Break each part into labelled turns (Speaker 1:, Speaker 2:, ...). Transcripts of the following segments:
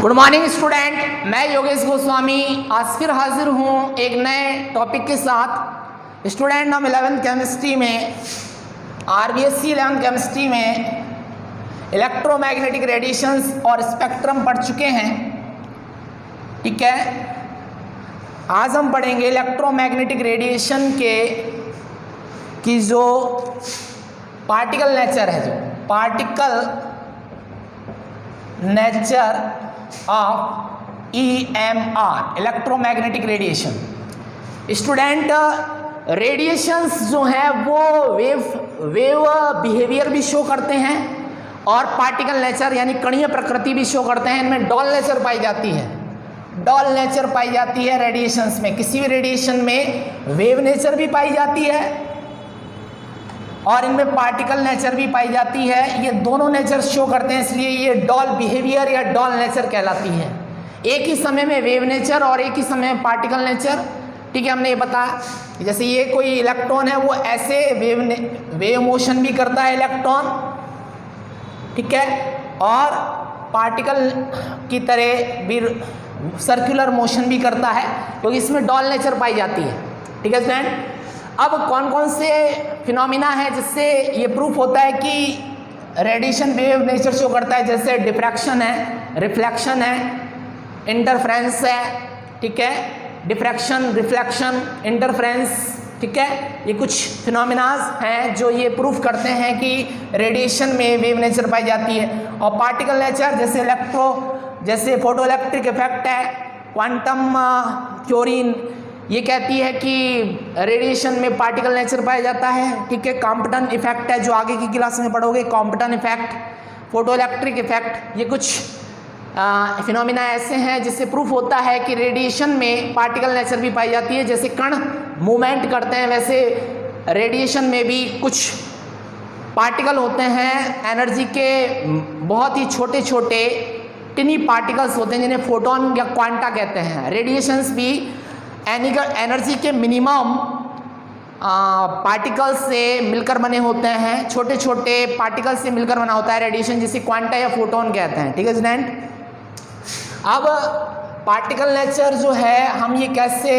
Speaker 1: Good morning student, मैं योगेश गोस्वामी आज फिर हाजिर हूँ एक नए टॉपिक के साथ। स्टूडेंट हम 11th केमिस्ट्री में RBSc 11th केमिस्ट्री में इलेक्ट्रोमैग्नेटिक रेडिएशंस और स्पेक्ट्रम पढ़ चुके हैं। ठीक है, आज हम पढ़ेंगे इलेक्ट्रोमैग्नेटिक रेडिएशन की जो पार्टिकल नेचर है, जो particle nature of EMR electromagnetic radiation. Student radiations जो हैं वो वेव बिहेवियर भी शो करते हैं और पार्टिकल नेचर यानी कणीय प्रकृति भी शो करते हैं। इनमें डॉल नेचर पाई जाती है, डॉल नेचर पाई जाती है रेडिएशंस में। किसी भी रेडिएशन में वेव नेचर भी पाई जाती है और इनमें पार्टिकल नेचर भी पाई जाती है। ये दोनों नेचर शो करते हैं, इसलिए ये डॉल बिहेवियर या डॉल नेचर कहलाती है। एक ही समय में वेव नेचर और एक ही समय में पार्टिकल नेचर। ठीक है, हमने ये बताया जैसे ये कोई इलेक्ट्रॉन है वो ऐसे वेव मोशन भी करता है इलेक्ट्रॉन, ठीक है, और पार्टिकल की तरह भी सर्कुलर मोशन भी करता है, क्योंकि इसमें डॉल नेचर पाई जाती है। ठीक है स्टूडेंट, अब कौन कौन से फिनोमिना है जिससे ये प्रूफ होता है कि रेडिएशन वेव नेचर शो करता है, जैसे डिफ्रैक्शन है, रिफ्लेक्शन है, इंटरफ्रेंस है। ठीक है, डिफ्रैक्शन, रिफ्लेक्शन, इंटरफ्रेंस। ठीक है, ये कुछ फिनोमिनाज हैं जो ये प्रूफ करते हैं कि रेडिएशन में वेव नेचर पाई जाती है। और पार्टिकल नेचर जैसे फोटो इलेक्ट्रिक इफेक्ट है, क्वांटम थ्योरी ये कहती है कि रेडिएशन में पार्टिकल नेचर पाया जाता है। ठीक है, कॉम्पटन इफेक्ट है जो आगे की क्लास में पढ़ोगे, Compton effect, photo electric effect. ये कुछ फिनोमिना ऐसे हैं जिससे प्रूफ होता है कि रेडिएशन में पार्टिकल नेचर भी पाई जाती है। जैसे कण मूवमेंट करते हैं वैसे रेडिएशन में भी कुछ पार्टिकल होते हैं, एनर्जी के बहुत ही छोटे छोटे टिनी पार्टिकल्स होते हैं जिन्हें फोटोन या क्वांटा कहते हैं। रेडिएशंस भी एनर्जी के मिनिमम पार्टिकल्स से मिलकर बने होते हैं, छोटे छोटे पार्टिकल्स से मिलकर बना होता है रेडिएशन, जिसे क्वांटा या फोटोन कहते हैं। ठीक है स्टूडेंट, अब पार्टिकल नेचर जो है हम ये कैसे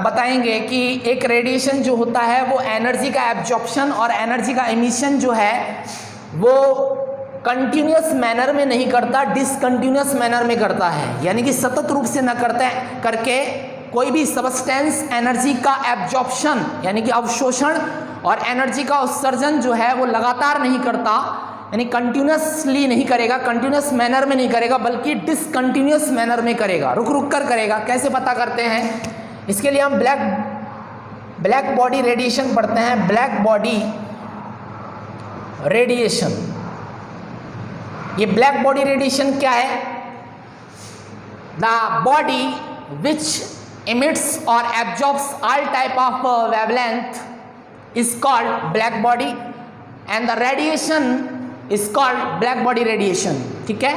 Speaker 1: बताएंगे कि एक रेडिएशन जो होता है वो एनर्जी का एब्जॉर्प्शन और एनर्जी का एमिशन जो है वो कंटिन्यूस मैनर में नहीं करता, डिसकंटिन्यूस मैनर में करता है। यानी कि सतत रूप से न करके कोई भी सब्सटेंस एनर्जी का एब्जॉर्प्शन यानी कि अवशोषण और एनर्जी का उत्सर्जन जो है वो लगातार नहीं करता, यानी कंटिन्यूसली नहीं करेगा, कंटिन्यूस मैनर में नहीं करेगा, बल्कि डिसकंटिन्यूस मैनर में करेगा, रुक रुक कर करेगा। कैसे पता करते हैं? इसके लिए हम ब्लैक बॉडी रेडिएशन पढ़ते हैं। ब्लैक बॉडी रेडिएशन, ये ब्लैक बॉडी रेडिएशन क्या है? The body which emits or absorbs all type of wavelength is called black body and the radiation is called black body radiation। ठीक है,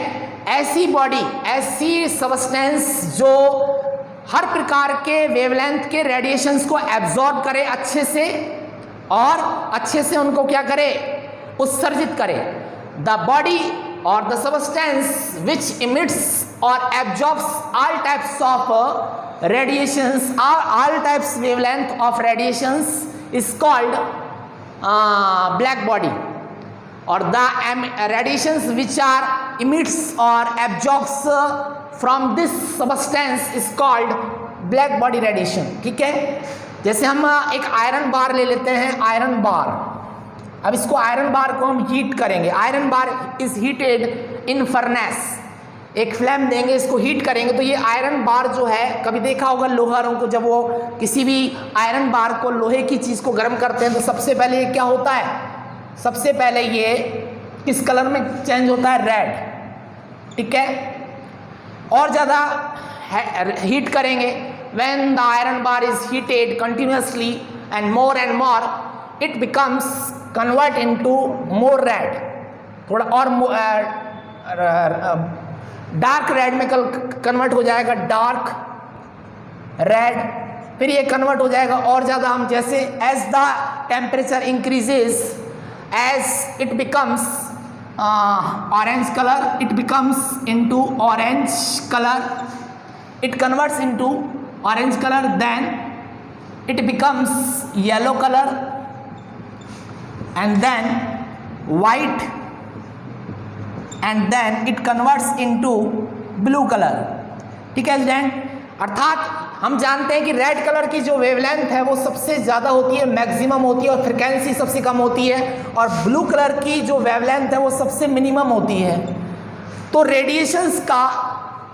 Speaker 1: ऐसी body, ऐसी substance जो हर प्रकार के वेवलेंथ के रेडिएशंस को एब्जॉर्ब करे अच्छे से और अच्छे से उनको क्या करे, उत्सर्जित करे। The body or the substance which emits or absorbs all types of radiations or all types wavelength of radiations is called black body, or the radiations which are emits or absorbs from this substance is called black body radiation। ठीक है, जैसे हम एक iron bar ले लेते हैं, iron bar. अब इसको आयरन बार को हम हीट करेंगे। Iron bar is heated in furnace, एक फ्लेम देंगे, इसको हीट करेंगे तो ये आयरन बार जो है, कभी देखा होगा लोहारों को जब वो किसी भी आयरन बार को, लोहे की चीज़ को गर्म करते हैं तो सबसे पहले ये क्या होता है, सबसे पहले ये किस कलर में चेंज होता है? रेड। ठीक है, और ज़्यादा हीट करेंगे, when the iron bar is heated continuously and more it becomes convert into more red, थोड़ा और डार्क रेड में कन्वर्ट हो जाएगा, डार्क रेड। फिर ये कन्वर्ट हो जाएगा और ज़्यादा, हम जैसे as the temperature increases, as it becomes orange color, it becomes into orange color, it converts into orange color, then it becomes yellow color, and then white, and then it converts into blue color. ठीक है student, अर्थात हम जानते हैं कि red colour की जो wavelength है वो सबसे ज़्यादा होती है, मैक्सिमम होती है, और फ्रिक्वेंसी सबसे कम होती है, और ब्लू कलर की जो वेवलेंथ है वो सबसे मिनिमम होती है। तो रेडिएशंस का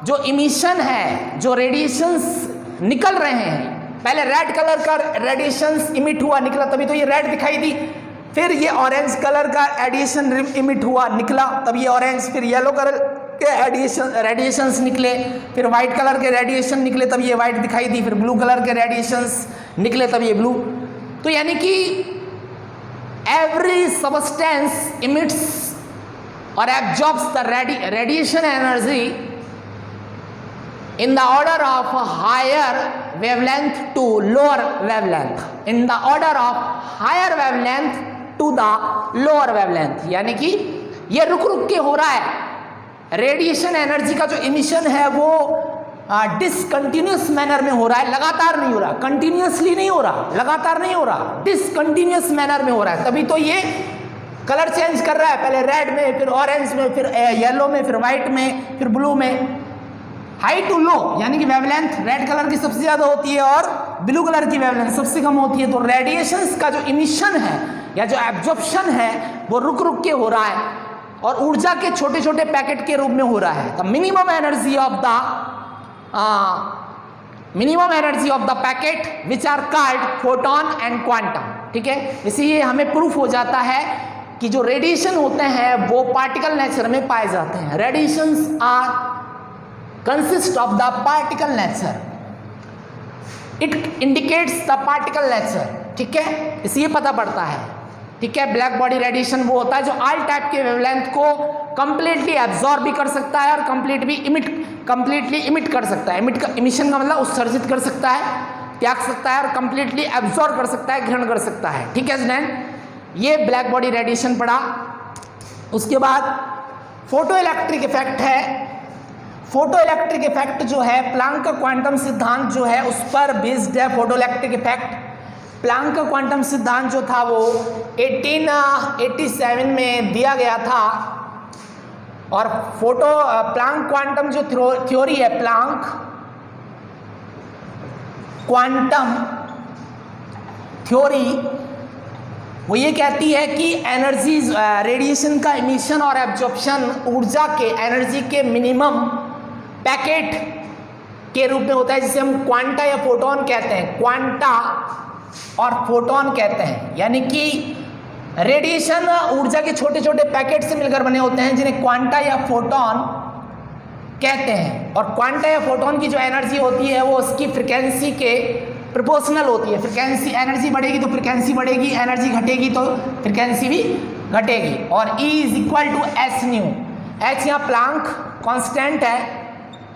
Speaker 1: जो इमिशन है, जो रेडिएशंस निकल रहे हैं, पहले रेड कलर का रेडिएशंस इमिट हुआ निकला, तभी तो ये रेड दिखाई दी, फिर ये ऑरेंज कलर का रेडिएशन इमिट हुआ निकला, तब ये ऑरेंज, फिर येलो कलर के रेडिएशंस निकले, फिर वाइट कलर के रेडिएशन निकले, तब ये वाइट दिखाई दी, फिर ब्लू कलर के रेडिएशंस निकले, तब ये ब्लू। तो यानी कि एवरी सबस्टेंस इमिट्स और absorbs the radiation energy in the order of higher wavelength to lower wavelength, in the order of higher wavelength to the lower wavelength, यानी कि ये रुक रुक के हो रहा है। रेडिएशन एनर्जी का जो इमिशन है वो डिसकंटिन्यूस मैनर में हो रहा है, लगातार नहीं हो रहा, कंटिन्यूसली नहीं हो रहा, लगातार नहीं हो रहा, डिसकंटिन्यूस मैनर में हो रहा है, तभी तो ये कलर चेंज कर रहा है, पहले रेड में, फिर ऑरेंज में, फिर येलो में, फिर वाइट में, फिर ब्लू में। हाई टू लो, यानी कि वेवलेंथ रेड कलर की सबसे ज़्यादा होती है और ब्लू कलर की वेवलेंथ सबसे कम होती है। तो रेडिएशंस का जो इमिशन है या जो एब्जॉर्प्शन है वो रुक रुक के हो रहा है और ऊर्जा के छोटे छोटे पैकेट के रूप में हो रहा है। The minimum energy of the packet which are called photon and quantum. ठीक है, इसीलिए हमें प्रूफ हो जाता है कि जो रेडिएशन होते हैं वो पार्टिकल नेचर में पाए जाते हैं। Radiations are consist of the particle nature, it indicates the particle nature। ठीक है, इसलिए पता पड़ता है। ठीक है, ब्लैक बॉडी रेडिएशन वो होता है जो ऑल टाइप के वेवलेंथ को कंप्लीटली एब्जॉर्ब भी कर सकता है और कंप्लीटली इमिट कर सकता है। इमिशन का मतलब उत्सर्जित कर सकता है, त्याग सकता है, और कंप्लीटली एब्जॉर्ब कर सकता है, ग्रहण कर सकता है। ठीक है स्टूडेंट, ये ब्लैक बॉडी रेडिएशन पढ़ा। उसके बाद फोटो इलेक्ट्रिक इफेक्ट है। फोटो इलेक्ट्रिक इफेक्ट जो है प्लांक का क्वांटम सिद्धांत जो है उस पर बेस्ड है। फोटो इलेक्ट्रिक इफेक्ट, प्लांक का क्वांटम सिद्धांत जो था वो 1887 में दिया गया था। और प्लांक क्वांटम जो थ्योरी है, प्लांक क्वांटम थ्योरी, वो ये कहती है कि एनर्जी रेडिएशन का इमिशन और एब्जॉर्प्शन ऊर्जा के एनर्जी के मिनिमम पैकेट के रूप में होता है, जिसे हम क्वांटा या फोटोन कहते हैं। क्वांटा और फोटोन कहते हैं, यानी कि रेडिएशन ऊर्जा के छोटे छोटे पैकेट से मिलकर बने होते हैं, जिन्हें क्वांटा या फोटोन कहते हैं। और क्वांटा या फोटोन की जो एनर्जी होती है वो उसकी फ्रिक्वेंसी के प्रोपोर्शनल होती है। फ्रिक्वेंसी, एनर्जी बढ़ेगी तो फ्रिक्वेंसी बढ़ेगी, एनर्जी घटेगी तो फ्रिक्वेंसी भी घटेगी। और E is equal to H nu. H यहाँ प्लांक कांस्टेंट है,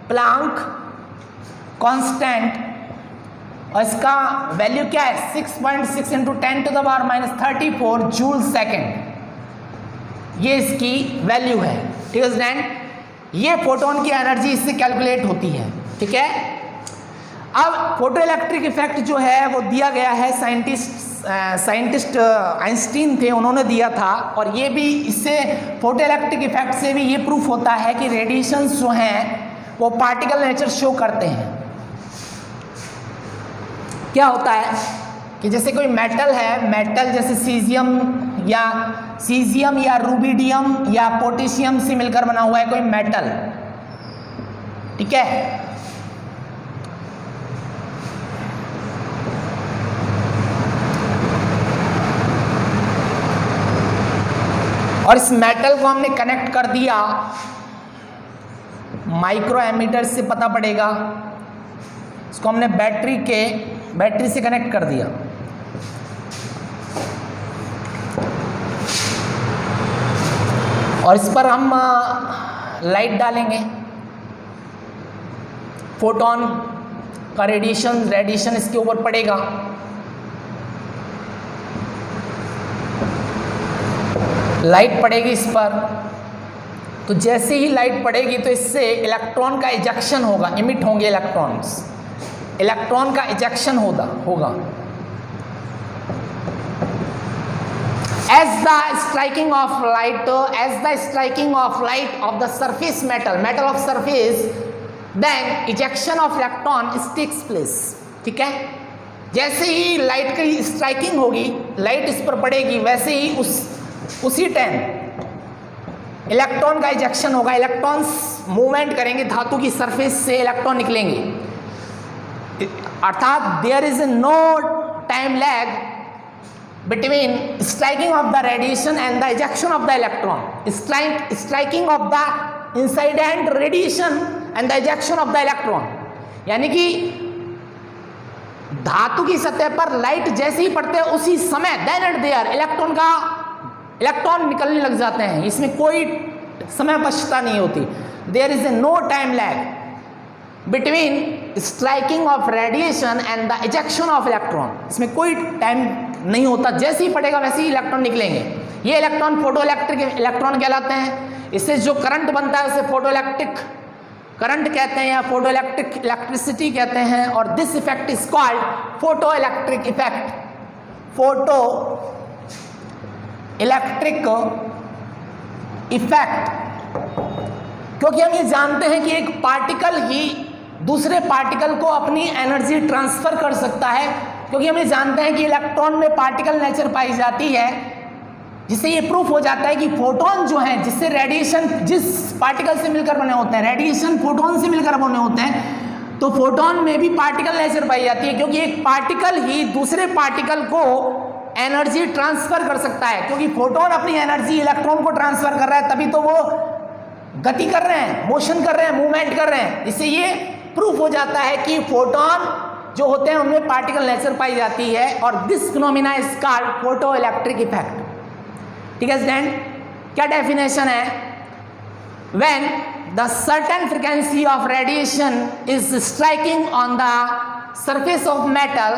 Speaker 1: प्लांक कांस्टेंट, और इसका वैल्यू क्या है 6.6 इंटू 10⁻⁻34 जूल सेकेंड, ये इसकी वैल्यू है। ठीक है स्टूडेंट, ये फोटोन की एनर्जी इससे कैलकुलेट होती है। ठीक है, अब फोटो इलेक्ट्रिक इफेक्ट जो है वो दिया गया है, साइंटिस्ट आइंस्टीन थे, उन्होंने दिया था। और ये भी, इससे फोटो इलेक्ट्रिक इफेक्ट से भी ये प्रूफ होता है कि रेडिएशंस जो हैं वो पार्टिकल नेचर शो करते हैं। क्या होता है कि जैसे कोई मेटल है, मेटल जैसे सीजियम या रूबिडियम या पोटेशियम से मिलकर बना हुआ है कोई मेटल। ठीक है, और इस मेटल को हमने कनेक्ट कर दिया, माइक्रो एमीटर से पता पड़ेगा, इसको हमने बैटरी से कनेक्ट कर दिया। और इस पर हम लाइट डालेंगे, फोटोन का रेडिएशन इसके ऊपर पड़ेगा। लाइट पड़ेगी इस पर, तो जैसे ही लाइट पड़ेगी तो इससे इलेक्ट्रॉन का इजेक्शन होगा, इमिट होंगे इलेक्ट्रॉन्स, इलेक्ट्रॉन का इजेक्शन होगा। As the striking of light of the surface metal of surface, then ejection of electron takes place। ठीक है, जैसे ही लाइट की स्ट्राइकिंग होगी, लाइट इस पर पड़ेगी, वैसे ही उसी टाइम इलेक्ट्रॉन का इजेक्शन होगा, इलेक्ट्रॉन्स मूवमेंट करेंगे, धातु की सरफेस से इलेक्ट्रॉन निकलेंगे, अर्थात there is no time lag between striking of the radiation and the ejection of the electron, striking of the incident radiation and the ejection of the electron। यानी कि धातु की सतह पर लाइट जैसे ही पड़ते हैं उसी समय देन एंड देयर इलेक्ट्रॉन निकलने लग जाते हैं, इसमें कोई समय पश्चाता नहीं होती। There is a no time lag between striking of radiation and the ejection of electron, इसमें कोई टाइम नहीं होता, जैसे ही पड़ेगा वैसे ही इलेक्ट्रॉन निकलेंगे। ये इलेक्ट्रॉन फोटो इलेक्ट्रिक इलेक्ट्रॉन कहलाते हैं। इससे जो करंट बनता है उसे फोटो इलेक्ट्रिक करंट कहते हैं या फोटो इलेक्ट्रिक इलेक्ट्रिसिटी कहते हैं। और this effect is called photo electric effect, photo electric effect. क्योंकि हम ये जानते हैं कि एक पार्टिकल ही दूसरे पार्टिकल को अपनी एनर्जी ट्रांसफर कर सकता है, क्योंकि हम ये जानते हैं कि इलेक्ट्रॉन में पार्टिकल नेचर पाई जाती है, जिससे ये प्रूफ हो जाता है कि फोटोन जो हैं, जिससे रेडिएशन जिस पार्टिकल से मिलकर बने होते हैं, रेडिएशन फोटोन से मिलकर बने होते हैं, तो फोटोन में भी पार्टिकल नेचर पाई जाती है, क्योंकि एक पार्टिकल ही दूसरे पार्टिकल को एनर्जी ट्रांसफर कर सकता है। क्योंकि फोटोन अपनी एनर्जी इलेक्ट्रॉन को ट्रांसफर कर रहा है, तभी तो वो गति कर रहे हैं, मोशन कर रहे हैं, मूवमेंट कर रहे हैं। इससे ये प्रूफ हो जाता है कि फोटोन जो होते हैं उनमें पार्टिकल नेचर पाई जाती है, और this phenomena is called photo electric effect. ठीक है स्टूडेंट, क्या डेफिनेशन है? When the certain frequency of radiation is striking on the surface of metal,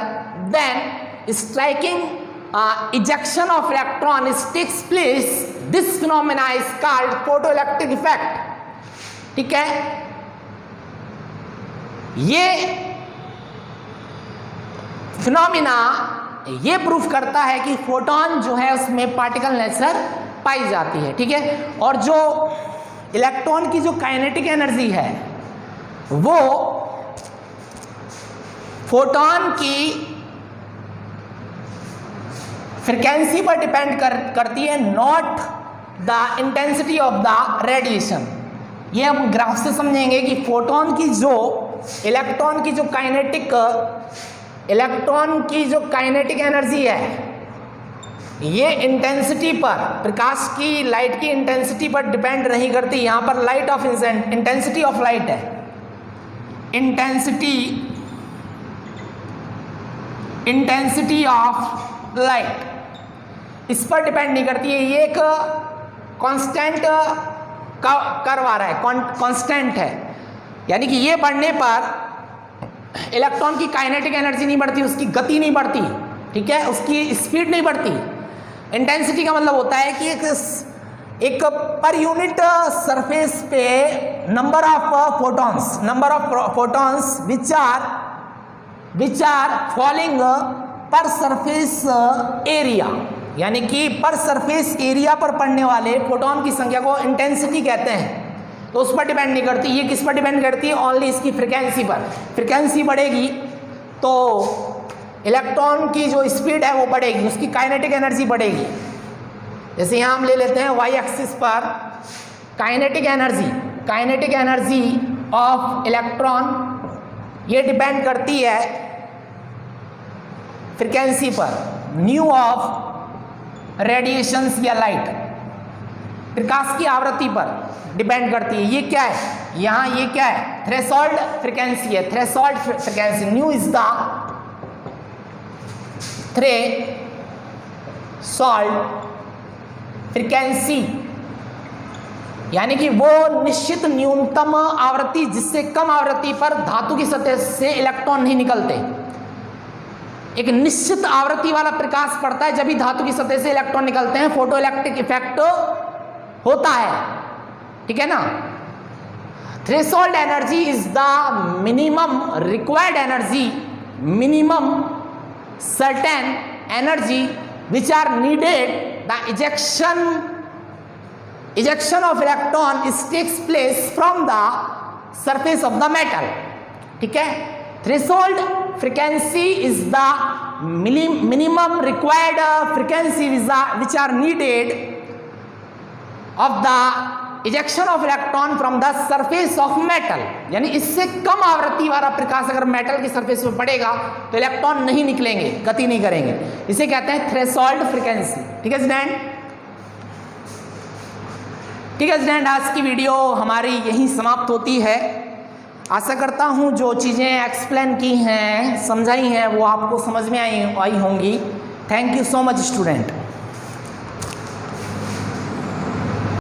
Speaker 1: then striking ejection of electron takes place, this phenomena is called photoelectric effect। ठीक है, ये phenomena ये proof करता है कि फोटोन जो है उसमें पार्टिकल नेचर पाई जाती है। ठीक है, और जो इलेक्ट्रॉन की जो काइनेटिक एनर्जी है वो फोटोन की फ्रीक्वेंसी पर डिपेंड करती है, not the intensity of the radiation. ये हम ग्राफ से समझेंगे कि फोटोन की जो इलेक्ट्रॉन की जो काइनेटिक एनर्जी है, ये इंटेंसिटी पर, प्रकाश की लाइट की इंटेंसिटी पर डिपेंड नहीं करती। यहां पर light of intensity of light है, इंटेंसिटी ऑफ लाइट इस पर डिपेंड नहीं करती है। ये एक कांस्टेंट कर्व आ रहा है, कांस्टेंट है, यानी कि ये बढ़ने पर इलेक्ट्रॉन की काइनेटिक एनर्जी नहीं बढ़ती, उसकी गति नहीं बढ़ती। ठीक है, उसकी स्पीड नहीं बढ़ती। इंटेंसिटी का मतलब होता है कि एक पर यूनिट सरफेस पे number of photons which are falling per surface area, यानी कि पर सरफेस एरिया पर पड़ने वाले फोटोन की संख्या को इंटेंसिटी कहते हैं। तो उस पर डिपेंड नहीं करती। ये किस पर डिपेंड करती है? ओनली इसकी फ्रीक्वेंसी पर। फ्रीक्वेंसी बढ़ेगी तो इलेक्ट्रॉन की जो स्पीड है वो बढ़ेगी, उसकी काइनेटिक एनर्जी बढ़ेगी। जैसे यहाँ हम ले लेते हैं वाई एक्सिस पर काइनेटिक एनर्जी ऑफ इलेक्ट्रॉन, ये डिपेंड करती है फ्रीक्वेंसी पर, न्यू ऑफ रेडिएशंस या लाइट, प्रकाश की आवृत्ति पर डिपेंड करती है। ये क्या है? यहाँ ये क्या है? थ्रेशोल्ड फ्रीक्वेंसी है। Threshold frequency, new is the threshold frequency, यानी कि वो निश्चित न्यूनतम आवृत्ति जिससे कम आवृत्ति पर धातु की सतह से इलेक्ट्रॉन नहीं निकलते। एक निश्चित आवृत्ति वाला प्रकाश पड़ता है जब भी धातु की सतह से इलेक्ट्रॉन निकलते हैं, फोटो इलेक्ट्रिक इफेक्ट होता है। ठीक है ना। Threshold energy is the minimum required energy, minimum certain energy which are needed the ejection of electron is takes place from the surface of the metal, ठीक है। threshold frequency is the minimum required frequency which are needed of the ejection of electron from the surface of metal, यानी इससे कम आवृत्ति वाला प्रकाश अगर metal की surface पे पड़ेगा तो इलेक्ट्रॉन नहीं निकलेंगे, गति नहीं करेंगे, इसे कहते हैं थ्रेशोल्ड फ्रीक्वेंसी, ठीक है स्टूडेंट। ठीक है स्टूडेंट, आज की वीडियो हमारी यहीं समाप्त होती है। आशा करता हूँ जो चीज़ें एक्सप्लेन की हैं, समझाई हैं, वो आपको समझ में आई होंगी। Thank you so much student.